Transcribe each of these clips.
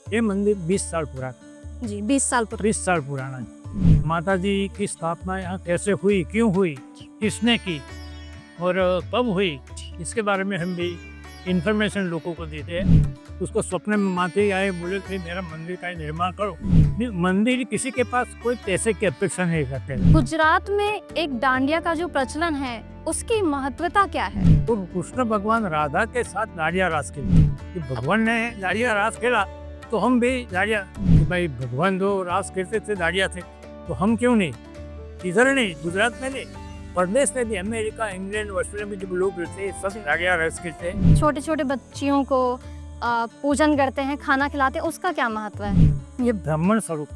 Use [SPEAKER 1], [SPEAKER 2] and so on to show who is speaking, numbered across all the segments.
[SPEAKER 1] ये मंदिर 20 साल पुराना
[SPEAKER 2] जी 20 साल पुराना।
[SPEAKER 1] 20 साल पुराना है। माता जी की स्थापना यहाँ कैसे हुई, क्यों हुई, किसने की और कब हुई, इसके बारे में हम भी इंफॉर्मेशन लोगों को देते हैं। उसको स्वप्न में माते ही आए, बोले कि मेरा मंदिर का निर्माण करो। मंदिर किसी के पास कोई पैसे की अपेक्षा नहीं करते।
[SPEAKER 2] गुजरात में एक डांडिया का जो प्रचलन है उसकी महत्वता क्या है?
[SPEAKER 1] तो कृष्ण भगवान राधा के साथ दाड़िया रास खेली। कि भगवान ने दाड़िया रास खेला तो हम भी दाड़िया, भाई भगवान जो रास खेलते थे दाड़िया थे तो हम क्यों नहीं। इधर नहीं, गुजरात में नहीं, प्रदेश में भी, अमेरिका, इंग्लैंड, ऑस्ट्रेलिया में जो लोग रहते हैं सब दाड़िया रास खेलते हैं।
[SPEAKER 2] छोटे छोटे बच्चियों को पूजन करते हैं, खाना खिलाते हैं, उसका क्या महत्व है?
[SPEAKER 1] ये ब्राह्मण स्वरूप,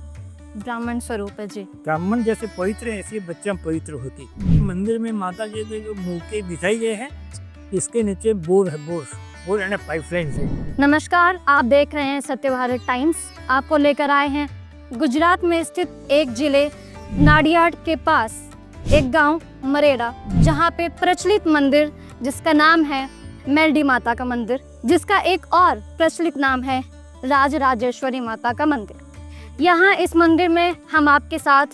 [SPEAKER 2] ब्राह्मण स्वरूप है जी।
[SPEAKER 1] ब्राह्मण जैसे पवित्र है ऐसी बच्चा पवित्र होती। मंदिर में माता जी के जो मूर्ति बिछाई गए हैं इसके नीचे बोर है, बोर यानी पाइपलाइन से।
[SPEAKER 2] नमस्कार, आप देख रहे हैं सत्य भारत टाइम्स। आपको लेकर आए हैं गुजरात में स्थित एक जिले नाडियाड के पास एक गांव मरेड़ा, जहां पे प्रचलित मंदिर जिसका नाम है मेलडी माता का मंदिर, जिसका एक और प्रचलित नाम है राजराजेश्वरी माता का मंदिर। यहाँ इस मंदिर में हम आपके साथ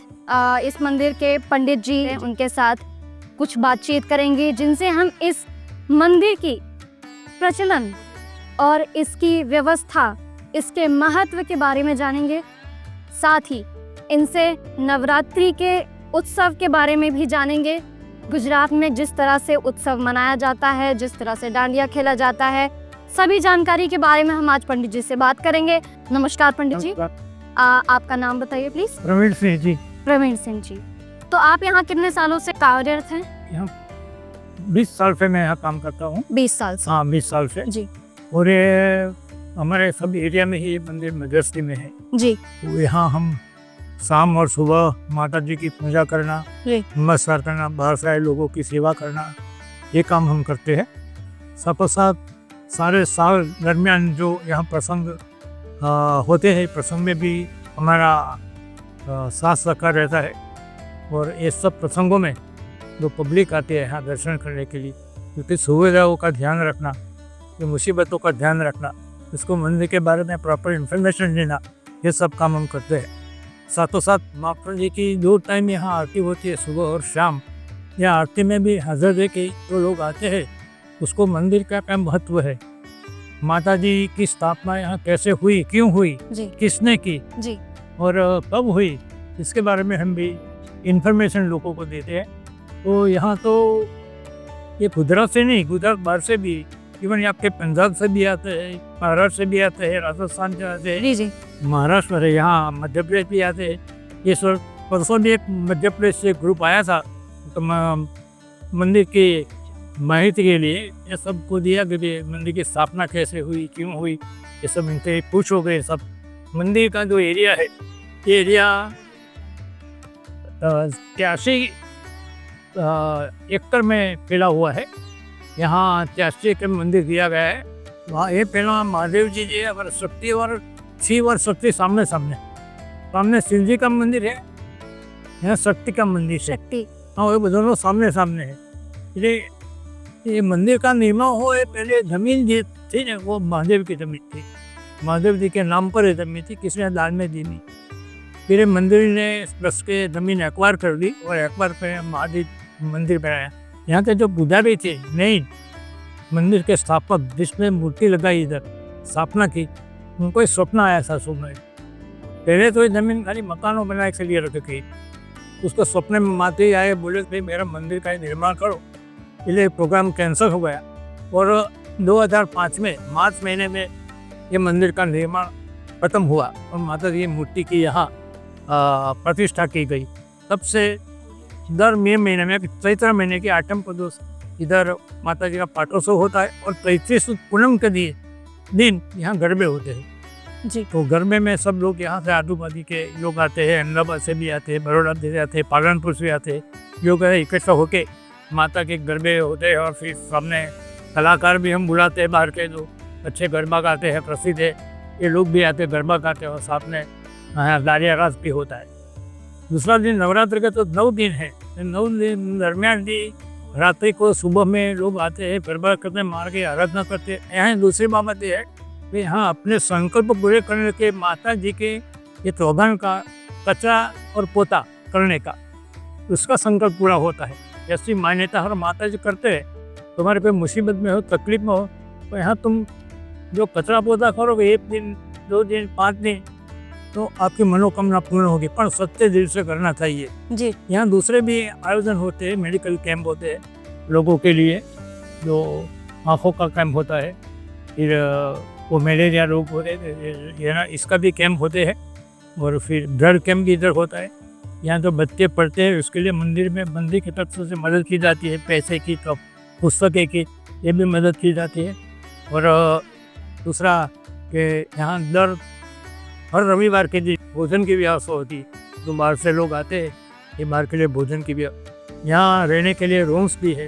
[SPEAKER 2] इस मंदिर के पंडित जी हैं, उनके साथ कुछ बातचीत करेंगे, जिनसे हम इस मंदिर की प्रचलन और इसकी व्यवस्था, इसके महत्व के बारे में जानेंगे। साथ ही इनसे नवरात्रि के उत्सव के बारे में भी जानेंगे। गुजरात में जिस तरह से उत्सव मनाया जाता है, जिस तरह से डांडिया खेला जाता है, सभी जानकारी के बारे में हम आज पंडित जी से बात करेंगे। नमस्कार पंडित जी, आपका नाम बताइए प्लीज।
[SPEAKER 1] प्रवीण सिंह जी।
[SPEAKER 2] प्रवीण सिंह जी, तो आप यहाँ कितने सालों से कार्यरत हैं?
[SPEAKER 1] यहाँ 20 साल से मैं यहाँ काम करता हूँ।
[SPEAKER 2] 20 साल से?
[SPEAKER 1] हाँ, 20 साल से
[SPEAKER 2] जी।
[SPEAKER 1] और ये हमारे सब एरिया में ही मंदिर मध्यस्थी में है
[SPEAKER 2] जी।
[SPEAKER 1] तो यहाँ हम शाम और सुबह माता जी की पूजा करना, नमस्कार करना, बाहर से आए लोगों की सेवा करना, ये काम हम करते हैं। साथ साथ सारे साल दरमियान जो यहाँ प्रसंग होते हैं, प्रसंग में भी हमारा साथ सहकार रहता है। और ये सब प्रसंगों में जो पब्लिक आती है यहाँ दर्शन करने के लिए, क्योंकि सुविधाओं का ध्यान रखना, मुसीबतों का ध्यान रखना, इसको मंदिर के बारे में प्रॉपर इन्फॉर्मेशन देना, ये सब काम हम करते हैं। साथों साथ माता जी की 2 टाइम यहाँ आरती होती है, सुबह और शाम। यह आरती में भी हाजिर दे के जो लोग आते हैं उसको मंदिर का क्या महत्व है, माता जी की स्थापना यहाँ कैसे हुई, क्यों हुई
[SPEAKER 2] जी,
[SPEAKER 1] किसने की
[SPEAKER 2] जी,
[SPEAKER 1] और कब हुई, इसके बारे में हम भी इंफॉर्मेशन लोगों को देते हैं। तो यहाँ तो ये गुजरात से नहीं, गुजरात बाहर से भी, इवन आपके पंजाब से भी आते हैं, महाराष्ट्र से भी आते हैं, राजस्थान से आते हैं,
[SPEAKER 2] जी,
[SPEAKER 1] महाराष्ट्र है, यहाँ मध्य प्रदेश भी आते हैं। ये सर परसों भी एक मध्य प्रदेश से ग्रुप आया था तो मंदिर की माहिती के लिए, ये सबको दिया कि मंदिर की स्थापना कैसे हुई, क्यों हुई, ये सब इनसे पूछो गए। सब मंदिर का जो एरिया है, ये एरिया 83 एकड़ में फैला हुआ है। यहाँ 83 एकड़ मंदिर दिया गया है। वहाँ ये पहला महादेव जी जी और शक्ति और शिव और शक्ति सामने सामने शिव जी का मंदिर है, यहाँ शक्ति का मंदिर है।
[SPEAKER 2] शक्ति,
[SPEAKER 1] हाँ, वो दोनों सामने है। इसलिए ये मंदिर का निर्माण हो, पहले जमीन जी थी ना, वो महादेव की जमीन थी, महादेव जी के नाम पर जमीन थी, किसी ने दान में दी नहीं। फिर मंदिर ने बस के जमीन एक्वायर कर दी और एक्वायर पे महादेव मंदिर बनाया। यहाँ के जो पुजारी थे, नहीं मंदिर के स्थापक जिसने मूर्ति लगाई इधर स्थापना की, उनको एक स्वप्न आया था। सुबह पहले तो ये जमीन खाली मकानों बनाने के लिए रखी थी, उसको स्वप्न में माते ही आए, बोले भाई मेरा मंदिर का निर्माण करो। इसलिए प्रोग्राम कैंसिल हो गया और 2005 में मार्च महीने में ये मंदिर का निर्माण खत्म हुआ और माता जी मूर्ति की यहाँ प्रतिष्ठा की गई। तब से दर मई महीने में, चैत्र महीने की 8 को इधर माता जी का पाटोत्सव होता है और 33 पूनम के दिन यहाँ गरबे होते हैं
[SPEAKER 2] जी।
[SPEAKER 1] तो गरबे में सब लोग यहाँ से आजू बाजू के लोग आते हैं, अहमदाबाद से भी आते हैं, बड़ौदा से आते हैं, पालनपुर से आते हैं, लोग इकट्ठा होके माता के गरबे होते हैं। और फिर सामने कलाकार भी हम बुलाते हैं बाहर के, जो अच्छे गरबा गाते हैं, प्रसिद्ध है, ये लोग भी आते हैं, गरबा गाते हैं और साथ में दाड़िया रास भी होता है। दूसरा दिन नवरात्र का तो 9 दिन है, 9 दिन दरमियान भी रात्रि को सुबह में लोग आते हैं, गरबा करते, मार के आराधना करते हैं। यहाँ दूसरी बात यह है वे यहाँ अपने संकल्प पूरे करने के माता जी के ये तोबान का कचरा और पोता करने का उसका संकल्प पूरा होता है। ऐसी मान्यता हर माता जी करते हैं। तुम्हारे पे मुसीबत में हो, तकलीफ में हो, तो यहाँ तुम जो कचरा पोता करोगे 1 दिन 2 दिन 5 दिन तो आपकी मनोकामना पूर्ण होगी, पर सच्चे दिल से करना चाहिए।
[SPEAKER 2] जी
[SPEAKER 1] यहाँ दूसरे भी आयोजन होते हैं, मेडिकल कैंप होते हैं लोगों के लिए, जो आँखों का कैंप होता है, फिर वो मलेरिया रोग होते हैं, ये ना इसका भी कैंप होते हैं, और फिर ब्लड कैंप भी इधर होता है। यहाँ जो बच्चे पढ़ते हैं उसके लिए मंदिर में मंदिर की तरफ से मदद की जाती है, पैसे की तो पुस्तकें की ये भी मदद की जाती है। और दूसरा कि यहाँ हर रविवार के दिन भोजन की व्यवस्था होती है। जो बाहर से लोग आते हैं ये बाहर के लिए भोजन की व्यवस्था, यहाँ रहने के लिए रूम्स भी है।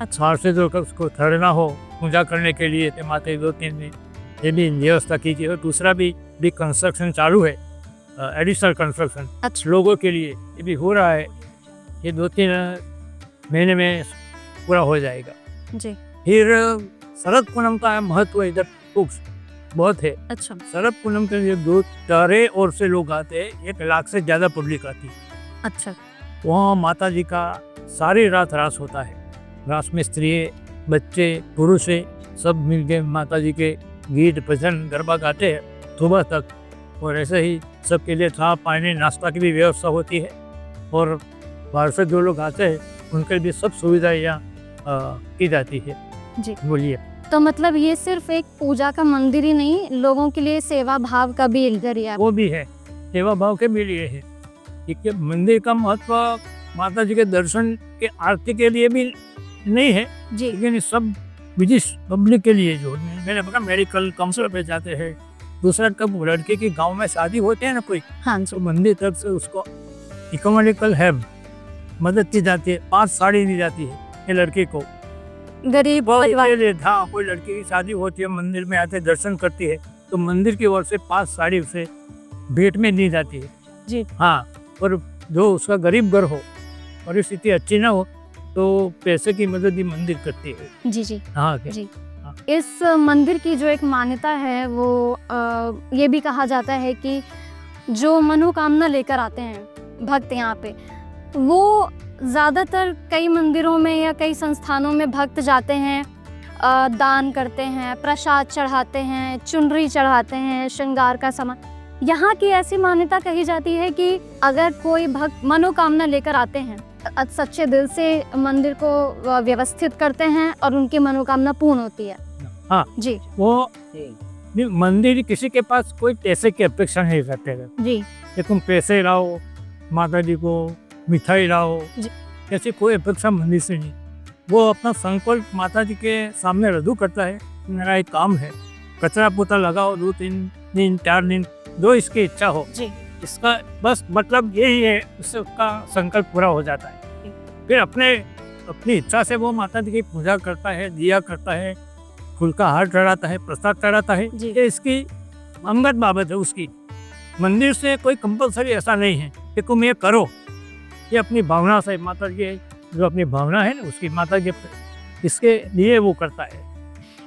[SPEAKER 1] बाहर से जो उसको ठहरना हो पूजा करने के लिए तो माते 2-3 दिन ये भी व्यवस्था की गई। और दूसरा भी कंस्ट्रक्शन चालू है, एडिशनल कंस्ट्रक्शन
[SPEAKER 2] अच्छा
[SPEAKER 1] लोगों के लिए ये भी हो रहा है। ये 2-3 महीने में पूरा हो जाएगा।
[SPEAKER 2] जी
[SPEAKER 1] फिर शरद पूनम का महत्व इधर बहुत है।
[SPEAKER 2] अच्छा
[SPEAKER 1] शरद पूनम के लिए 2 चारे ओर से लोग आते हैं, 1 लाख से ज़्यादा पब्लिक आती है।
[SPEAKER 2] अच्छा
[SPEAKER 1] वहाँ माता जी का सारी रात रास होता है। रास में स्त्री बच्चे पुरुष सब मिलके माता जी के गीत भजन गरबा गाते हैं सुबह तक। और ऐसे ही सबके लिए चाय पानी नाश्ता की भी व्यवस्था होती है। और बाहर से जो लोग आते हैं उनके लिए सब सुविधाएं यहाँ की जाती है।
[SPEAKER 2] जी
[SPEAKER 1] बोलिए।
[SPEAKER 2] तो मतलब ये सिर्फ एक पूजा का मंदिर ही नहीं, लोगों के लिए सेवा भाव का भी एक जरिया।
[SPEAKER 1] वो भी है, सेवा भाव के भी लिए है। ठीक है, मंदिर का महत्व माता जी के दर्शन के आरती के लिए भी नहीं है,
[SPEAKER 2] जी
[SPEAKER 1] लेकिन सब विजिट पब्लिक के लिए जो मैंने बताया मेडिकल काउंसिलर पे जाते हैं। दूसरा कब लड़के की गांव में शादी होती है ना कोई,
[SPEAKER 2] हाँ
[SPEAKER 1] तो मंदिर तरफ से उसको इकोनॉमिकल हेल्प मदद की जाती है। 5 साड़ी दी जाती है ये लड़के को।
[SPEAKER 2] गरीब परिवार।
[SPEAKER 1] हाँ, कोई लड़की की शादी होती है मंदिर में आते दर्शन करती है तो मंदिर की ओर से 5 साड़ी उसे भेंट में दी जाती है।
[SPEAKER 2] जी
[SPEAKER 1] हाँ, और जो उसका गरीब घर हो, परिस्थिति अच्छी ना हो, तो पैसे की मदद भी मंदिर करती है।
[SPEAKER 2] जी जी
[SPEAKER 1] हाँ क्या?
[SPEAKER 2] जी। इस मंदिर की जो एक मान्यता है वो ये भी कहा जाता है कि जो मनोकामना लेकर आते हैं भक्त यहाँ पे, वो ज़्यादातर कई मंदिरों में या कई संस्थानों में भक्त जाते हैं, दान करते हैं, प्रसाद चढ़ाते हैं, चुनरी चढ़ाते हैं, श्रृंगार का सामान। यहाँ की ऐसी मान्यता कही जाती है कि अगर कोई भक्त मनोकामना लेकर आते हैं, सच्चे दिल से मंदिर को व्यवस्थित करते हैं और उनकी मनोकामना पूर्ण होती है।
[SPEAKER 1] हाँ
[SPEAKER 2] जी
[SPEAKER 1] वो मंदिर किसी के पास कोई पैसे की अपेक्षा नहीं करते हैं
[SPEAKER 2] जी
[SPEAKER 1] कि तुम पैसे लाओ माता जी को, मिठाई लाओ,
[SPEAKER 2] जी।
[SPEAKER 1] ऐसी कोई अपेक्षा मंदिर से नहीं। वो अपना संकल्प माता जी के सामने रजू करता है, मेरा एक काम है, कचरा पोता लगाओ 2-3 दिन 4 दिन, जो इसकी इच्छा हो,
[SPEAKER 2] जी
[SPEAKER 1] इसका बस मतलब यही है, उससे उसका संकल्प पूरा हो जाता है। फिर अपनी इच्छा से वो माता जी की पूजा करता है, दिया करता है, फूल का हार चढ़ाता है, प्रसाद चढ़ाता है।
[SPEAKER 2] जी।
[SPEAKER 1] ये इसकी अंगत बाबत है उसकी। मंदिर से कोई कंपलसरी ऐसा नहीं है कि तुम ये करो, ये अपनी भावना से माता जी जो अपनी भावना है ना उसकी माता जी इसके लिए वो करता है,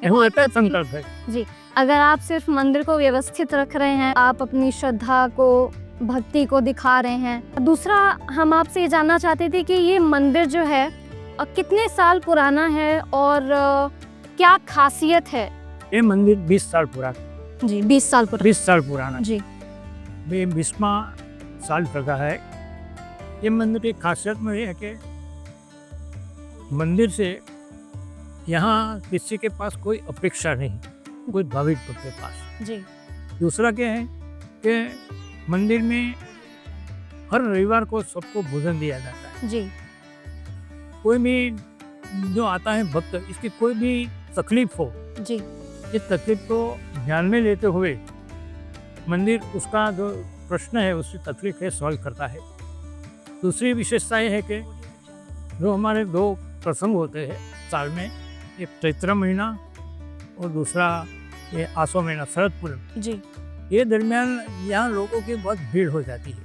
[SPEAKER 1] वो एक संकल्प है।
[SPEAKER 2] जी। अगर आप सिर्फ मंदिर को व्यवस्थित रख रहे हैं, आप अपनी श्रद्धा को, भक्ति को दिखा रहे हैं। दूसरा हम आपसे ये जानना चाहते थे कि ये मंदिर जो है कितने साल पुराना है और क्या खासियत है?
[SPEAKER 1] ये मंदिर 20 साल पुराना।
[SPEAKER 2] जी 20 साल पुराना।
[SPEAKER 1] 20 साल पुराना।
[SPEAKER 2] जी
[SPEAKER 1] ये 20वां साल का है। ये मंदिर की खासियत में ये है कि मंदिर से यहाँ किसी के पास कोई अपेक्षा नहीं, कोई भाविक के पास।
[SPEAKER 2] जी
[SPEAKER 1] दूसरा क्या है कि मंदिर में हर रविवार को सबको भोजन दिया जाता है।
[SPEAKER 2] जी
[SPEAKER 1] कोई भी जो आता है भक्त, इसकी कोई भी तकलीफ हो,
[SPEAKER 2] जी
[SPEAKER 1] इस तकलीफ को ध्यान में लेते हुए मंदिर उसका जो प्रश्न है उसकी तकलीफ है सॉल्व करता है। दूसरी विशेषता ये है कि जो हमारे 2 प्रसंग होते हैं साल में, एक चैत्र महीना और दूसरा ये आसो महीना शरद पूनम,
[SPEAKER 2] जी
[SPEAKER 1] ये दरमियान यहाँ लोगों की बहुत भीड़ हो जाती है।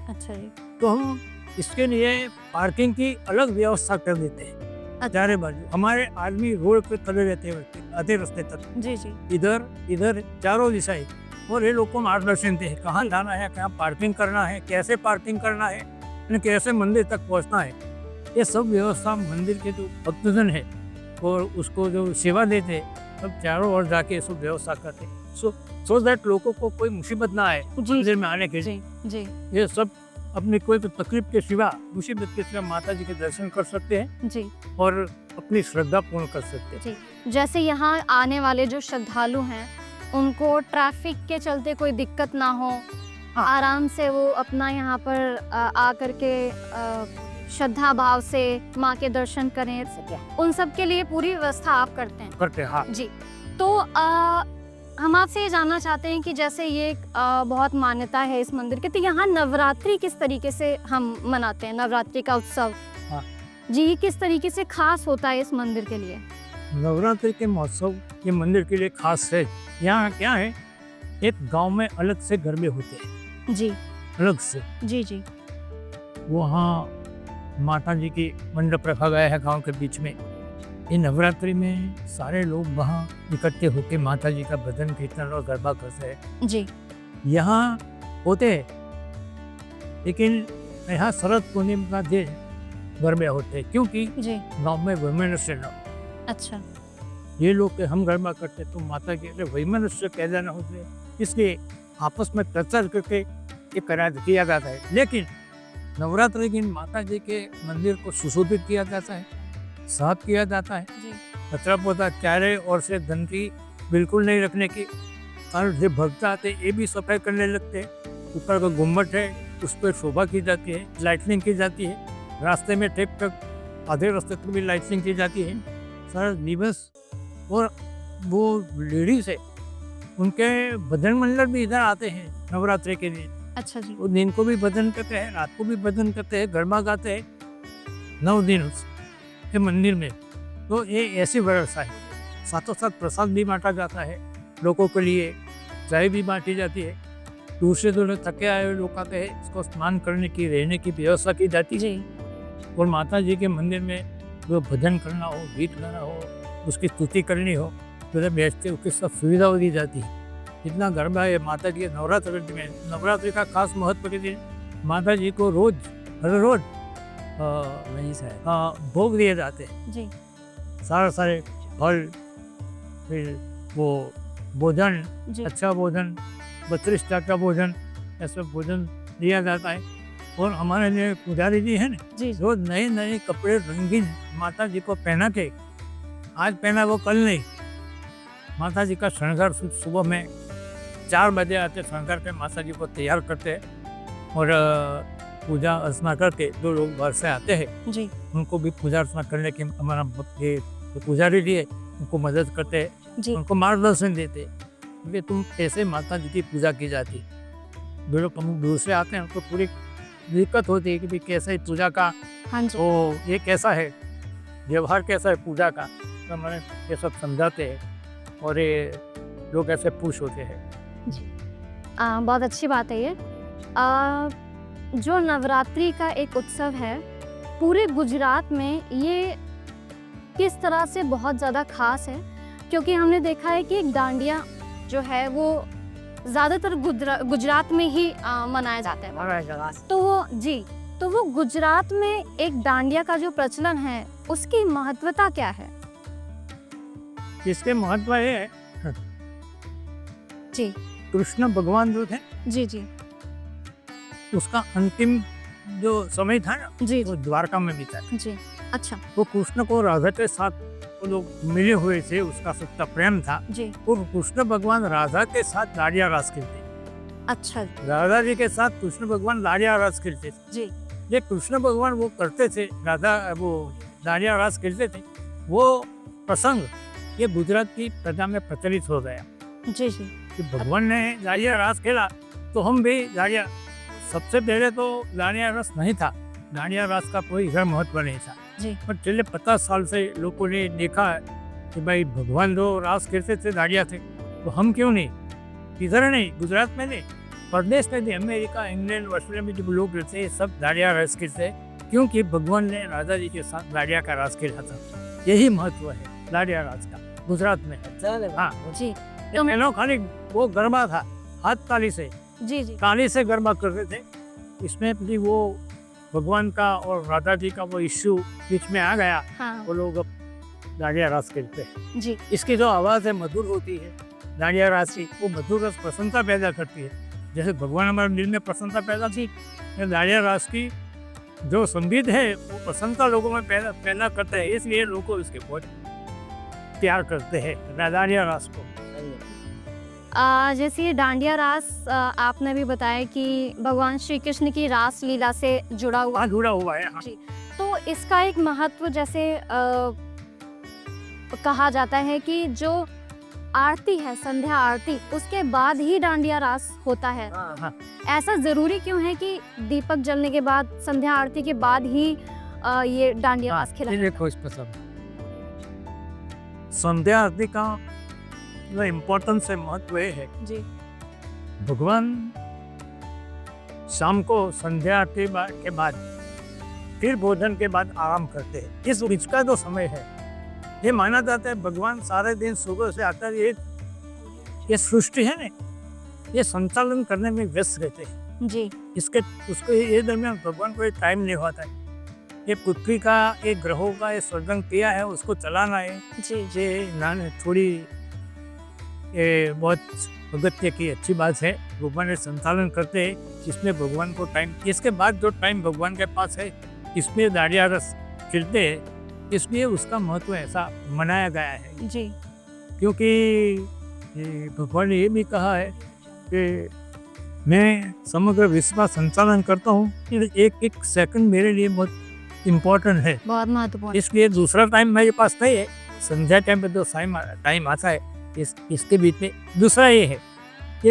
[SPEAKER 2] अच्छा जी।
[SPEAKER 1] तो हम इसके लिए पार्किंग की अलग व्यवस्था कर देते हैं। चारे बाजू हमारे आदमी रोड पे खड़े रहते हैं, आधे रास्ते तक।
[SPEAKER 2] जी जी
[SPEAKER 1] इधर इधर चारों दिशाएं, और ये लोग को मार्गदर्शन थे कहाँ जाना है, कहाँ पार्किंग करना है, कैसे पार्किंग करना है, और कैसे मंदिर तक पहुंचना है। ये सब व्यवस्था मंदिर के जो भक्तजन है और उसको जो सेवा देते सब चारों ओर जाके सब व्यवस्था करते, सो दैट लोगों को कोई मुसीबत ना आए
[SPEAKER 2] जी
[SPEAKER 1] मंदिर में आने के लिए।
[SPEAKER 2] जी जी
[SPEAKER 1] ये सब अपनी कोई भी तकलीफ के सिवा, मुसीबत के सिवा माता जी के दर्शन कर सकते हैं
[SPEAKER 2] जी
[SPEAKER 1] और अपनी श्रद्धा पूर्ण कर सकते हैं।
[SPEAKER 2] जी। जैसे यहाँ आने वाले जो श्रद्धालु हैं उनको ट्रैफिक के चलते कोई दिक्कत ना हो, आराम से वो अपना यहाँ पर आकर के श्रद्धा भाव से माँ के दर्शन करें, उन सब के लिए पूरी व्यवस्था आप करते हैं।
[SPEAKER 1] हाँ
[SPEAKER 2] जी। तो हम आपसे ये जानना चाहते हैं कि जैसे ये बहुत मान्यता है इस मंदिर की, तो यहाँ नवरात्रि किस तरीके से हम मनाते हैं, नवरात्रि का उत्सव?
[SPEAKER 1] हाँ।
[SPEAKER 2] जी, ये किस तरीके से खास होता है इस मंदिर के लिए?
[SPEAKER 1] नवरात्रि के महोत्सव ये मंदिर के लिए खास है। यहाँ क्या है, एक गांव में अलग से गरबे होते हैं,
[SPEAKER 2] जी
[SPEAKER 1] अलग से।
[SPEAKER 2] जी जी
[SPEAKER 1] वहाँ माता जी की मंडप रखा गया है गांव के बीच में। ये नवरात्रि में सारे लोग वहाँ इकट्ठे होकर माता जी का भजन कीर्तन और गरबा करते हैं।
[SPEAKER 2] जी
[SPEAKER 1] यहाँ होते हैं, लेकिन यहाँ शरद पूर्णिमा का दिन गरबे होते हैं, क्योंकि
[SPEAKER 2] जी।
[SPEAKER 1] गांव में वैमनस्य न।
[SPEAKER 2] अच्छा।
[SPEAKER 1] ये लोग के हम गरबा करते तो माता के वैमनस्य पैदा न होते, इसलिए आपस में चर्चा करके ये किया जाता है। लेकिन नवरात्रि के दिन माता जी के मंदिर को सुशोभित किया जाता है, साफ किया जाता है,
[SPEAKER 2] जी
[SPEAKER 1] कचरा पोता चारे और से गंदगी बिल्कुल नहीं रखने की, और जो भक्त आते ये भी सफाई करने लगते हैं। ऊपर का गुम्बद है उस पर शोभा की जाती है, लाइटनिंग की जाती है, रास्ते में टेप तक आधे रास्ते तक भी लाइटनिंग की जाती है। सारा दिवस, और वो लेडीज है उनके भजन मंडल भी इधर आते हैं नवरात्रि के दिन।
[SPEAKER 2] अच्छा जी।
[SPEAKER 1] वो दिन को भी भजन करते हैं, रात को भी भजन करते हैं, गरबा गाते हैं 9 दिन उस मंदिर में। तो ये ऐसी व्यवस्था है। साथों साथ प्रसाद भी बांटा जाता है लोगों के लिए, चाय भी बांटी जाती है। दूसरे दूर थके आए हुए लोग आते हैं, इसको स्नान करने की, रहने की व्यवस्था की जाती है।
[SPEAKER 2] जी
[SPEAKER 1] और माता जी के मंदिर में जो भजन करना हो, गीत गाना हो, उसकी स्तुति करनी हो, तो जब बैठते उसकी सब सुविधा दी जाती है। इतना गरबा है माता जी के नवरात्रि में। नवरात्रि का खास महत्व के दिन माता जी को रोज हर रोज भोग दिए जाते हैं।
[SPEAKER 2] जी
[SPEAKER 1] सारे फल, फिर वो भोजन,
[SPEAKER 2] जी
[SPEAKER 1] अच्छा भोजन, 32 टाइप का भोजन, ऐसा भोजन दिया जाता है। और हमारे जो पुजारी जी हैं ना,
[SPEAKER 2] जी
[SPEAKER 1] रोज नए नए कपड़े रंगीन माता जी को पहना के, आज पहना वो कल नहीं, माता जी का श्रृंगार सुबह में 4 बजे आते, श्रृंगार के माता जी को तैयार करते हैं और पूजा अर्चना करके जो लोग बाहर से आते हैं
[SPEAKER 2] जी
[SPEAKER 1] उनको भी पूजा अर्चना करने के हमारा ये पुजारी जी है उनको मदद करते हैं,
[SPEAKER 2] जी
[SPEAKER 1] उनको मार्गदर्शन देते हैं कि तुम कैसे माता जी की पूजा की जाती। जो लोग हम दूर से आते हैं उनको पूरी दिक्कत होती है कि भाई कैसे पूजा का,
[SPEAKER 2] हाँ जी
[SPEAKER 1] तो ये कैसा है व्यवहार, कैसा है पूजा का, तो हमारे ये सब समझाते हैं और ये लोग ऐसे खुश होते हैं।
[SPEAKER 2] बहुत अच्छी बात है ये। जो नवरात्रि का एक उत्सव है पूरे गुजरात में, ये किस तरह से बहुत ज़्यादा खास है, क्योंकि हमने देखा है कि डांडिया जो है वो ज़्यादातर गुजरात में ही मनाया जाता है। तो वो गुजरात में एक डांडिया का जो प्रचलन है उसकी महत्वता क्या है?
[SPEAKER 1] इसके महत्व ये है,
[SPEAKER 2] जी
[SPEAKER 1] कृष्ण भगवान जो थे
[SPEAKER 2] जी जी
[SPEAKER 1] उसका अंतिम जो समय था ना,
[SPEAKER 2] जी
[SPEAKER 1] वो द्वारका में बीता।
[SPEAKER 2] जी। अच्छा
[SPEAKER 1] वो कृष्ण को राधा के साथ वो लोग मिले हुए थे, उसका सच्चा प्रेम था।
[SPEAKER 2] जी।
[SPEAKER 1] और कृष्ण भगवान राधा के साथ लाड़िया रास खेलते।
[SPEAKER 2] अच्छा
[SPEAKER 1] राधा जी के साथ कृष्ण भगवान लाड़िया रास खेलते थे।
[SPEAKER 2] जी।
[SPEAKER 1] ये कृष्ण भगवान वो करते थे, राधा वो लाड़िया रास खेलते थे, वो प्रसंग ये गुजरात की प्रजा में प्रचलित हो गया
[SPEAKER 2] जी जी
[SPEAKER 1] कि भगवान ने लाड़िया रास खेला तो हम भी लाड़िया। सबसे पहले तो लाड़िया रास नहीं था, लाड़िया रास का कोई इधर महत्व नहीं था
[SPEAKER 2] जी।
[SPEAKER 1] पर पिछले 50 साल से लोगों ने देखा है कि भाई भगवान जो रास खेलते थे लाड़िया थे, तो हम क्यों नहीं, इधर नहीं, गुजरात में नहीं, प्रदेश में भी, अमेरिका, इंग्लैंड, ऑस्ट्रेलिया में जो लोग रहते हैं सब लाड़िया रास खेलते हैं, क्योंकि भगवान ने राधा जी के साथ लाड़िया का रास खेला था। यही महत्व है लाड़िया रास का। गुजरात में है। हाँ,
[SPEAKER 2] जी
[SPEAKER 1] ये मेलो खाली वो गरबा था, हाथ ताली से,
[SPEAKER 2] जी जी
[SPEAKER 1] ताली से गरबा करते थे। इसमें भी वो भगवान का और राधा जी का वो इश्यू बीच में आ गया,
[SPEAKER 2] हाँ
[SPEAKER 1] वो लोग अब दांडिया रास खेलते हैं।
[SPEAKER 2] जी
[SPEAKER 1] इसकी जो आवाज़ है मधुर होती है, दांडिया रास की, वो मधुर रस प्रसन्नता पैदा करती है। जैसे भगवान हमारे दिल में प्रसन्नता पैदा की, ये दांडिया रास की जो संगीत है वो प्रसन्नता लोगों में पैदा करता है, इसलिए लोग इसके बहुत प्यार करते हैं दांडिया रास को।
[SPEAKER 2] जैसे ये डांडिया रास आपने भी बताया कि भगवान श्री कृष्ण की रास लीला से जुड़ा हुआ,
[SPEAKER 1] वहाँ जुड़ा हुआ है। हाँ।
[SPEAKER 2] जी, तो इसका एक महत्व जैसे कहा जाता है कि जो आरती है, संध्या आरती, उसके बाद ही डांडिया रास होता है।
[SPEAKER 1] हाँ।
[SPEAKER 2] ऐसा जरूरी क्यों है कि दीपक जलने के बाद, संध्या आरती के बाद ही ये डांडिया रास खेला?
[SPEAKER 1] देखो इस पसंद संध्या आरती का जो इम्पोर्टेंस है, महत्व ये है,
[SPEAKER 2] जी
[SPEAKER 1] भगवान शाम को संध्या आरती के बाद फिर भोजन के बाद आराम करते हैं। इस बीच का जो समय है, ये माना जाता है भगवान सारे दिन सुबह से आकर ये सृष्टि है ना, ये संचालन करने में व्यस्त रहते हैं।
[SPEAKER 2] जी
[SPEAKER 1] उसको ये दरमियान भगवान को टाइम नहीं होता है। ये पृथ्वी का, ये ग्रहों का ये सर्जन किया है, उसको चलाना है।
[SPEAKER 2] जी
[SPEAKER 1] ये थोड़ी ये बहुत अगत्य की अच्छी बात है। भगवान ये संचालन करते हैं, जिसमें भगवान को टाइम, इसके बाद जो टाइम भगवान के पास है, इसमें दांडिया रस खेलते हैं, इसलिए उसका महत्व ऐसा मनाया गया है।
[SPEAKER 2] जी
[SPEAKER 1] क्योंकि भगवान ने ये भी कहा है कि मैं समग्र विश्व का संचालन करता हूँ, एक एक सेकंड मेरे लिए बहुत इम्पोर्टेंट है,
[SPEAKER 2] बहुत महत्वपूर्ण।
[SPEAKER 1] इसलिए दूसरा टाइम मेरे पास नहीं है। संध्या टाइम पे जो टाइम आता है, इसके बीच में दूसरा ये है कि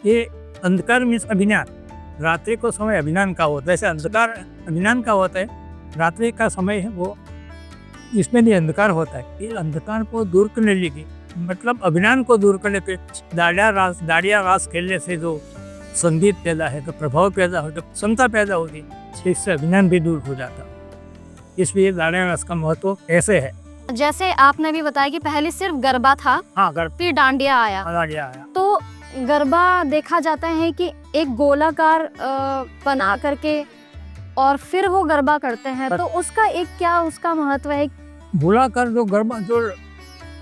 [SPEAKER 1] ये अंधकार मीन्स अभिज्ञान, रात्रि को समय अभिज्ञान का होता है। जैसे अंधकार अभिज्ञान का होता है, रात्रि का समय है वो, इसमें भी अंधकार होता है। ये अंधकार को दूर करने लगी, मतलब अभिज्ञान को दूर करने पे दांडिया रास खेलने से जो संगीत पैदा है, तो प्रभाव पैदा होता, क्षमता पैदा होती, इससे अभिज्ञान भी दूर हो जाता। इसलिए दांडिया रास का महत्व ऐसे है।
[SPEAKER 2] जैसे आपने भी बताया कि पहले सिर्फ गरबा था,
[SPEAKER 1] हाँ,
[SPEAKER 2] फिर डांडिया आया।
[SPEAKER 1] दांडिया आया।
[SPEAKER 2] तो गरबा देखा जाता है कि एक गोलाकार बना करके और फिर वो गरबा करते हैं, तो उसका एक क्या उसका महत्व है?
[SPEAKER 1] गोलाकार जो गरबा, जो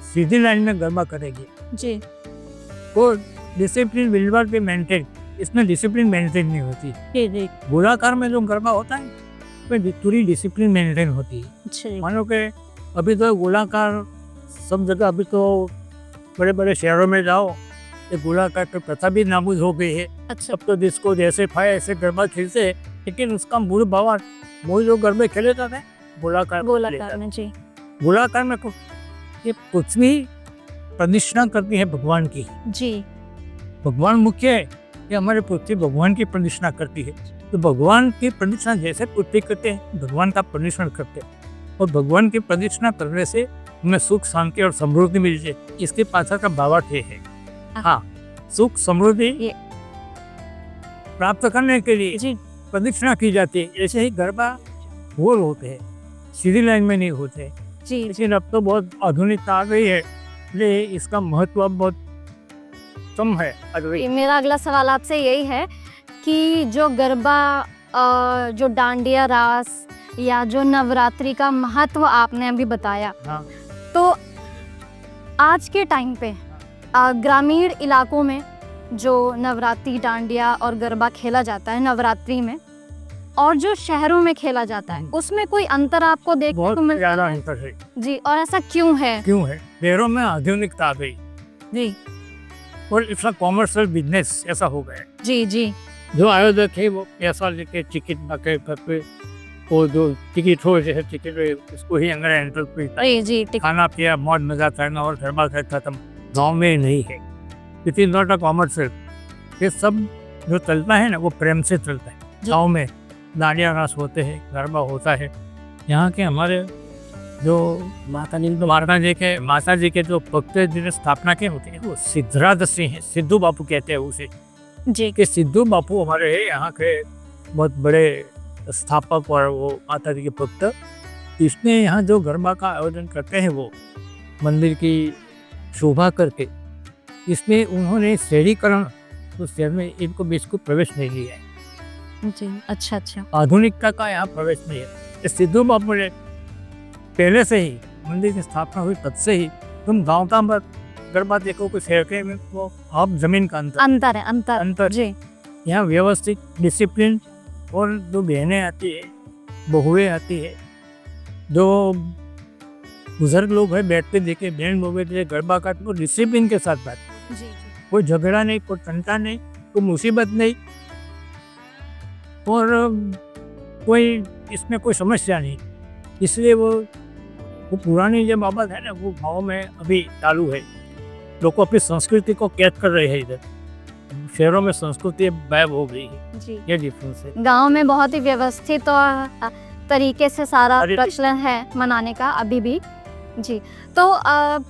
[SPEAKER 1] सीधी लाइन में गरबा करेगी,
[SPEAKER 2] जी,
[SPEAKER 1] वो डिसिप्लिन बिल्कुल भी मेंटेन, इसमें डिसिप्लिन मेंटेन नहीं होती।
[SPEAKER 2] जी
[SPEAKER 1] गोलाकार में जो गरबा होता है, उसमें पूरी डिसिप्लिन मेंटेन होती है। मानो कि अभी तो गोलाकार सब जगह, अभी तो बड़े बड़े शहरों में जाओ, ये गोलाकार की प्रथा भी नाबूद हो गई है।
[SPEAKER 2] अच्छा,
[SPEAKER 1] अब तो जिसको जैसे पाए ऐसे गरबा खेलते हैं, लेकिन उसका मूल भाव, मूल जो गरबे खेले जाते हैं गोलाकार
[SPEAKER 2] में। जी,
[SPEAKER 1] गोलाकार में ये पृथ्वी प्रतिष्ठा करती है भगवान की।
[SPEAKER 2] जी,
[SPEAKER 1] भगवान मुख्य है, ये हमारे पृथ्वी भगवान की प्रतिष्ठा करती है। तो भगवान की प्रतिष्ठा जैसे पृथ्वी करते हैं, भगवान का प्रतिष्ठा करते हैं, और भगवान की प्रतिष्ठा करने से हमें सुख, शांति और समृद्धि मिलती है। इसके पाछा का भावार्थ ये है। हाँ, सुख समृद्धि प्राप्त करने के लिए
[SPEAKER 2] जी,
[SPEAKER 1] प्रतिष्ठा की जाती है। ऐसे ही गरबा गोल होते हैं, सीधी लाइन में नहीं होते।
[SPEAKER 2] जी,
[SPEAKER 1] लेकिन अब तो बहुत आधुनिकता आ गई है, इसलिए इसका महत्व अब बहुत कम है।
[SPEAKER 2] मेरा अगला सवाल आपसे यही है कि जो गरबा, जो डांडिया रास या जो नवरात्रि का महत्व आपने अभी बताया,
[SPEAKER 1] हाँ।
[SPEAKER 2] तो आज के टाइम पे ग्रामीण इलाकों में जो नवरात्रि, डांडिया और गरबा खेला जाता है नवरात्रि में, और जो शहरों में खेला जाता है, उसमें कोई अंतर आपको देखने
[SPEAKER 1] बहुत
[SPEAKER 2] को मिलता
[SPEAKER 1] ज्यादा
[SPEAKER 2] है?
[SPEAKER 1] अंतर है।
[SPEAKER 2] जी, और ऐसा क्यों है?
[SPEAKER 1] शहरों में आधुनिकता आ गई
[SPEAKER 2] जी
[SPEAKER 1] और इसका कॉमर्शियल बिजनेस ऐसा हो गया है।
[SPEAKER 2] जी जी,
[SPEAKER 1] जो आयोजक है वो पैसा लेके टिकट बाके पे, वो जो टिकट हो, जैसे टिकट इसको ही अंदर एंटर पे
[SPEAKER 2] जी,
[SPEAKER 1] खाना पिया, मौज मजा करना और गरबा खत्म। गाँव में नहीं है, it is not a commercial. ये सब जो चलता है ना, वो प्रेम से चलता है। गाँव में दांडिया रास होते हैं, गरबा होता है। यहाँ के हमारे जो माता जी के जो भक्त जिन्हें स्थापना के होते हैं, वो सिद्धरादसी हैं, सिद्धू बापू कहते हैं उसे
[SPEAKER 2] जी,
[SPEAKER 1] कि सिद्धू बापू हमारे यहाँ के बहुत बड़े स्थापक और वो माता जी के भक्त। इसमें यहाँ जो गरबा का आयोजन करते हैं, वो मंदिर की शोभा करके इसमें उन्होंने शहरीकरण तो शहर में इनको बिल्कुल प्रवेश नहीं लिया है।
[SPEAKER 2] जी, अच्छा अच्छा।
[SPEAKER 1] आधुनिकता का यहाँ प्रवेश नहीं है। इस सिद्धू बाबू ने पहले से ही मंदिर की स्थापना हुई तब से ही तुम गाँव का मत गरबा देखो कोई शहर के में वो आप जमीन का
[SPEAKER 2] अंतर है, अंतर
[SPEAKER 1] अंतर
[SPEAKER 2] जी
[SPEAKER 1] यहाँ व्यवस्थित डिसिप्लिन और जो बहनें आती है बहुएं आती है जो बुजुर्ग लोग हैं बैठते देखे बहन लोग बैठते गरबा का तो डिसिप्लिन के साथ बात
[SPEAKER 2] जी जी
[SPEAKER 1] कोई झगड़ा नहीं कोई टंटा नहीं कोई मुसीबत नहीं और कोई इसमें कोई समस्या नहीं इसलिए वो पुरानी जो बाबत है ना वो गाँव में अभी चालू है। लोग अपनी संस्कृति को कैद कर रहे हैं इधर शहरों में संस्कृति गायब हो गई है
[SPEAKER 2] जी।
[SPEAKER 1] ये डिफरेंस है।
[SPEAKER 2] गांव में बहुत ही व्यवस्थित और तरीके से सारा प्रचलन है मनाने का अभी भी जी। तो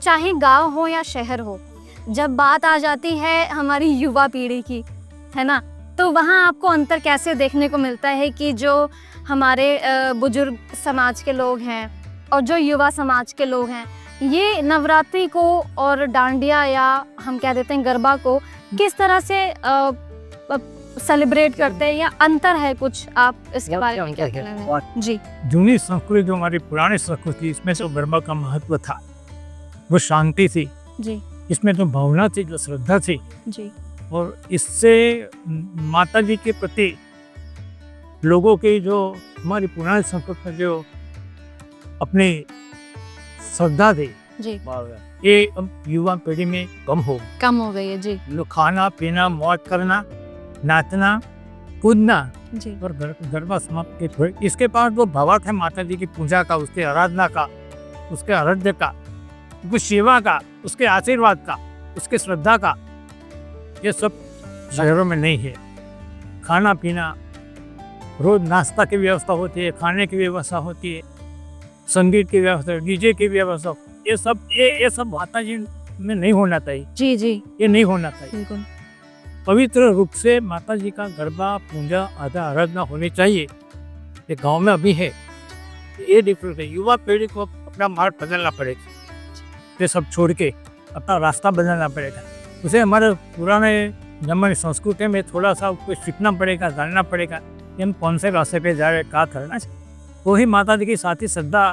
[SPEAKER 2] चाहे गांव हो या शहर हो जब बात आ जाती है हमारी युवा पीढ़ी की है ना तो वहाँ आपको अंतर कैसे देखने को मिलता है कि जो हमारे बुजुर्ग समाज के लोग हैं और जो युवा समाज के लोग हैं ये नवरात्रि को और डांडिया या हम कह देते हैं गरबा को किस तरह से सेलिब्रेट करते हैं या अंतर है कुछ आप इसके बारे में क्या कहना है? जी
[SPEAKER 1] जूनी संस्कृति जो हमारी पुरानी संस्कृति इसमें तो गरबा का महत्व था वो शांति थी
[SPEAKER 2] जी
[SPEAKER 1] इसमें तो भावना थी जो श्रद्धा थी
[SPEAKER 2] जी
[SPEAKER 1] और इससे माता जी के प्रति लोगों की जो हमारी पुरानी संस्कृति में जो अपनी श्रद्धा थी
[SPEAKER 2] जी
[SPEAKER 1] ये अब युवा पीढ़ी में कम
[SPEAKER 2] हो गई है जी।
[SPEAKER 1] लोग खाना पीना मौज करना नाचना कूदना
[SPEAKER 2] जी
[SPEAKER 1] और गरबा समाप्त के थोड़े इसके पास वो भावार्थ है माता जी की पूजा का उसके आराधना का उसके आराध्य का उसकी सेवा का उसके आशीर्वाद का उसके श्रद्धा का ये सब शहरों में नहीं है। खाना पीना रोज नाश्ता की व्यवस्था होती है खाने की व्यवस्था होती है संगीत की व्यवस्था डीजे की व्यवस्था ये सब माता जी में नहीं होना चाहिए
[SPEAKER 2] जी जी
[SPEAKER 1] ये नहीं होना चाहिए।
[SPEAKER 2] बिल्कुल
[SPEAKER 1] पवित्र रूप से माता जी का गरबा पूजा आराधना होनी चाहिए ये गांव में अभी है ये डिफरेंस है। युवा पीढ़ी को अपना मार्ग बदलना पड़ेगा ये सब छोड़ के अपना रास्ता बदलना पड़ेगा उसे हमारे पुराने जमाने संस्कृति में थोड़ा सा कुछ सीखना पड़ेगा जानना पड़ेगा कि हम कौन से रास्ते पे जा रहे क्या करना तो ही माता जी की साथी श्रद्धा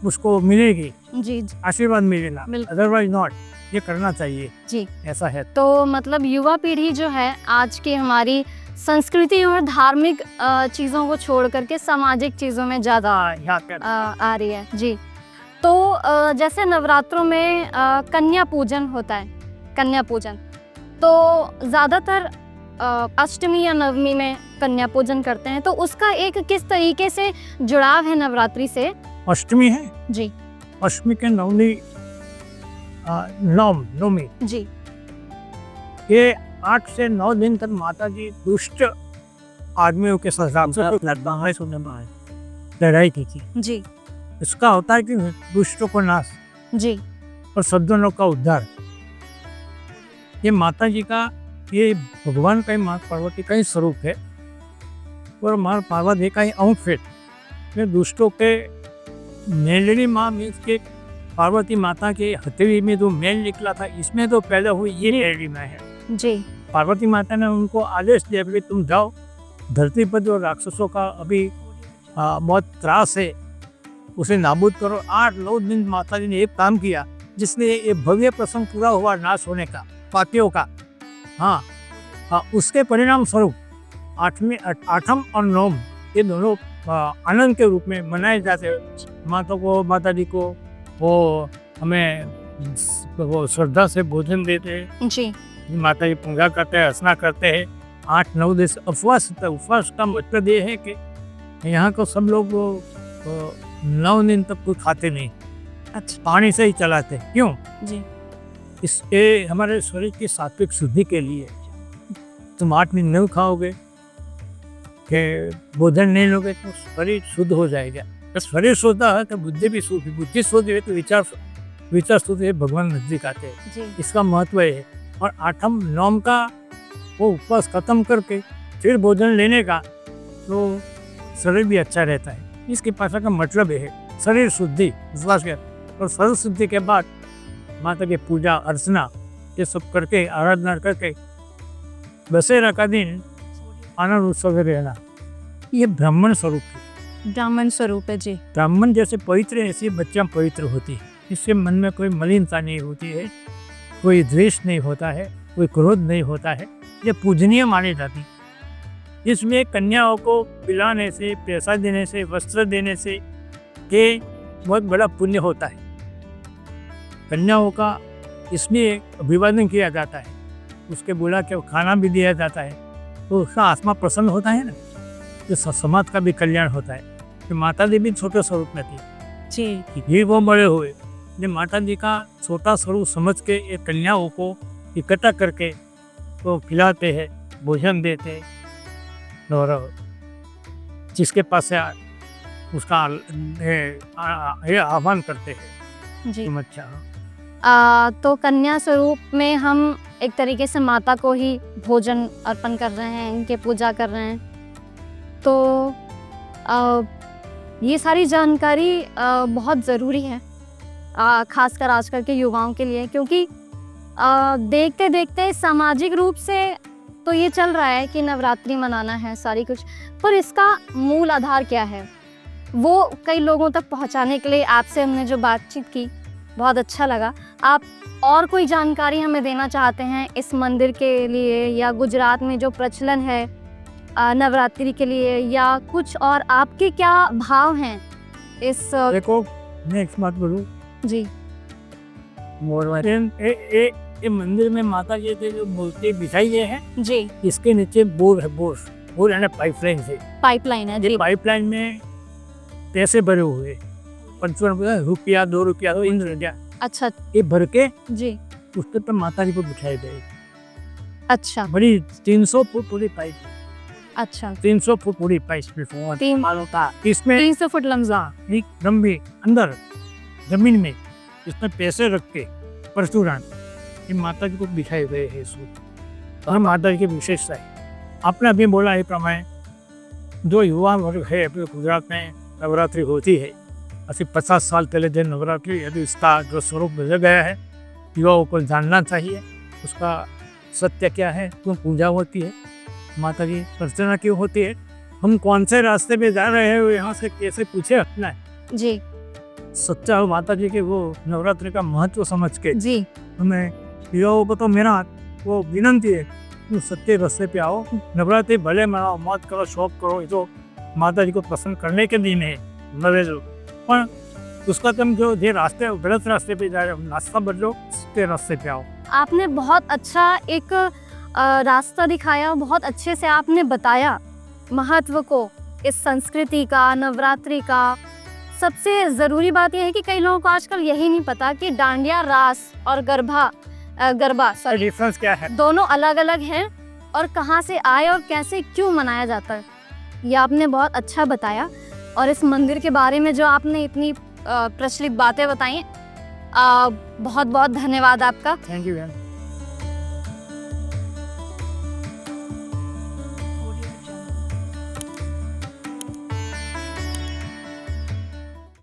[SPEAKER 1] उसको मिलेगी
[SPEAKER 2] जी
[SPEAKER 1] आशीर्वाद मिलेगा अदरवाइज नॉट ये करना चाहिए
[SPEAKER 2] जी
[SPEAKER 1] ऐसा है।
[SPEAKER 2] तो मतलब युवा पीढ़ी जो है आज की हमारी संस्कृति और धार्मिक चीज़ों को छोड़ करके सामाजिक चीज़ों में ज़्यादा आ रही है जी। तो जैसे नवरात्रों में कन्या पूजन होता है कन्या पूजन तो ज़्यादातर अष्टमी या नवमी में कन्या पूजन करते हैं तो उसका एक किस तरीके से जुड़ाव है नवरात्रि से?
[SPEAKER 1] अष्टमी है
[SPEAKER 2] जी
[SPEAKER 1] अष्टमी के नवमी नवमी
[SPEAKER 2] जी
[SPEAKER 1] ये 8 से 9 दिन तक माता जी दुष्ट आदमियों के साथ लड़ाई की थी
[SPEAKER 2] जी।
[SPEAKER 1] इसका होता है कि दुष्टों को नाश
[SPEAKER 2] जी
[SPEAKER 1] और सज्जनों का उद्धार ये माता जी का ये भगवान का ही माँ पार्वती का ही स्वरूप है और माँ पार्वती का ही अंश है। दुष्टों के मेलड़ी माँ मीन्स के पार्वती माता के हथेली में जो मेल निकला था इसमें तो पैदा हुई ये मेलड़ी माँ है
[SPEAKER 2] जी।
[SPEAKER 1] पार्वती माता ने उनको आदेश दिया कि तुम जाओ धरती पर जो राक्षसों का अभी बहुत त्रास है उसे नाबूद करो। 8-9 दिन माता जी ने एक काम किया जिसने ये भव्य प्रसंग पूरा हुआ नाश होने का पापियों का। हाँ उसके परिणाम स्वरूप 8वीं और 9 ये दोनों आनंद के रूप में मनाए जाते हैं। माता जी को वो हमें वो श्रद्धा से भोजन देते हैं
[SPEAKER 2] जी।
[SPEAKER 1] माता जी पूजा करते हैं अर्चना करते हैं 8-9 दिन उपवास उपवास का मतलब ये है कि यहाँ को सब लोग 9 दिन तक कुछ खाते नहीं
[SPEAKER 2] अच्छा
[SPEAKER 1] पानी से ही चलाते हैं। क्यों
[SPEAKER 2] जी?
[SPEAKER 1] इसके हमारे शरीर की सात्विक शुद्धि के लिए तुम 8 दिन नहीं खाओगे कि भोजन नहीं लोगे तो शरीर शुद्ध हो जाएगा। तो शरीर शुद्ध है तो बुद्धि भी शुद्ध बुद्धि शुद्ध है तो विचार शुद्ध है भगवान नजदीक आते हैं। इसका महत्व है। और 8म 9 का वो उपवास खत्म करके फिर भोजन लेने का तो शरीर भी अच्छा रहता है। इसके पास का मतलब है शरीर शुद्धि विश्वास के और शरीर शुद्धि के बाद माता की पूजा अर्चना ये सब करके आराधना करके दशहरा का दिन आनंद उत्सव में रहना, ये ब्राह्मण स्वरूप है।
[SPEAKER 2] ब्राह्मण स्वरूप है जी।
[SPEAKER 1] ब्राह्मण जैसे पवित्र है ऐसी बच्चियाँ पवित्र होती है। इससे मन में कोई मलिनता नहीं होती है, कोई द्वेष नहीं होता है, कोई क्रोध नहीं होता है, ये पूजनीय मानी जाती। इसमें कन्याओं को पिलाने से, पैसा देने से, वस्त्र देने से ये बहुत बड़ा पुण्य होता है। कन्याओं का इसमें अभिवादन किया जाता है, उसके बुला के खाना भी दिया जाता है, तो उसका आत्मा प्रसन्न होता है ना, तो समाज का भी कल्याण होता है। तो माता जी भी छोटे स्वरूप में थी
[SPEAKER 2] जी।
[SPEAKER 1] ये वो बड़े हुए, जो माता जी का छोटा स्वरूप समझ के ये कन्याओं को इकट्ठा करके तो खिलाते हैं, भोजन देते हैं, और जिसके पास से उसका ये आह्वान करते हैं।
[SPEAKER 2] जी।
[SPEAKER 1] अच्छा,
[SPEAKER 2] तो कन्या स्वरूप में हम एक तरीके से माता को ही भोजन अर्पण कर रहे हैं, इनके पूजा कर रहे हैं। तो ये सारी जानकारी बहुत ज़रूरी है, खासकर आजकल के युवाओं के लिए, क्योंकि देखते देखते सामाजिक रूप से तो ये चल रहा है कि नवरात्रि मनाना है सारी कुछ, पर इसका मूल आधार क्या है वो कई लोगों तक पहुंचाने के लिए आपसे हमने जो बातचीत की बहुत अच्छा लगा। आप और कोई जानकारी हमें देना चाहते हैं इस मंदिर के लिए, या गुजरात में जो प्रचलन है नवरात्रि के लिए, या कुछ और आपके क्या भाव हैं इस?
[SPEAKER 1] देखो मैं एक बात बोलूँ
[SPEAKER 2] जी।
[SPEAKER 1] ये मंदिर में माता जी की जो मूर्ति बिछाई गई है
[SPEAKER 2] जी,
[SPEAKER 1] इसके नीचे बोर है, बोर यानी पाइपलाइन से,
[SPEAKER 2] पाइपलाइन है जी।
[SPEAKER 1] पाइपलाइन में पैसे भरे हुए 55 रुपया 2 रुपया तो इन रुपया,
[SPEAKER 2] अच्छा
[SPEAKER 1] ये भर के
[SPEAKER 2] जी।
[SPEAKER 1] उसके पर माता जी को बिठाए गए।
[SPEAKER 2] अच्छा,
[SPEAKER 1] बड़ी 300 फुट पूरी पाइप,
[SPEAKER 2] अच्छा
[SPEAKER 1] 300 फुट पूरी पाइप
[SPEAKER 2] तीन-
[SPEAKER 1] इसमें
[SPEAKER 2] 300 फुट लंबा।
[SPEAKER 1] एक लंबी अंदर जमीन में इसमें पैसे रख के परशुराम ये माता जी को बिठाए गए हैं। इसको और माता जी की विशेषता है। आपने अभी बोला है प्रमाण, जो युवा वर्ग है अपने गुजरात में नवरात्रि होती है, अभी 50 साल पहले जो नवरात्रि, यदि इसका जो स्वरूप बदल गया है, युवाओं को जानना चाहिए उसका सत्य क्या है, क्यों पूजा होती है, माता की अर्चना क्यों होती है, हम कौन से रास्ते पे जा रहे हैं, यहाँ से कैसे पूछे अपना
[SPEAKER 2] जी
[SPEAKER 1] सच्चा माता जी के वो नवरात्रि का महत्व समझ के
[SPEAKER 2] जी।
[SPEAKER 1] हमें युवाओं को तो मेरा वो विनंती है, तुम सत्य रास्ते पे आओ, नवरात्रि भले मनाओ, मौत करो, शौक करो, ये तो माता जी को पसंद करने के दिन है नवेज, पर उसका तुम जो ये रास्ते गलत रास्ते पे जा रहे हो, रास्ता बदलो, सत्य रास्ते पे आओ।
[SPEAKER 2] आपने बहुत अच्छा एक रास्ता दिखाया, बहुत अच्छे से आपने बताया महत्व को इस संस्कृति का, नवरात्रि का। सबसे ज़रूरी बात यह है कि कई लोगों को आजकल यही नहीं पता कि डांडिया रास और गरबा
[SPEAKER 1] डिफरेंस क्या है,
[SPEAKER 2] दोनों अलग अलग हैं, और कहाँ से आए और कैसे क्यों मनाया जाता है, ये आपने बहुत अच्छा बताया। और इस मंदिर के बारे में जो आपने इतनी प्रचलित बातें बताई, बहुत बहुत धन्यवाद आपका।
[SPEAKER 1] Thank you.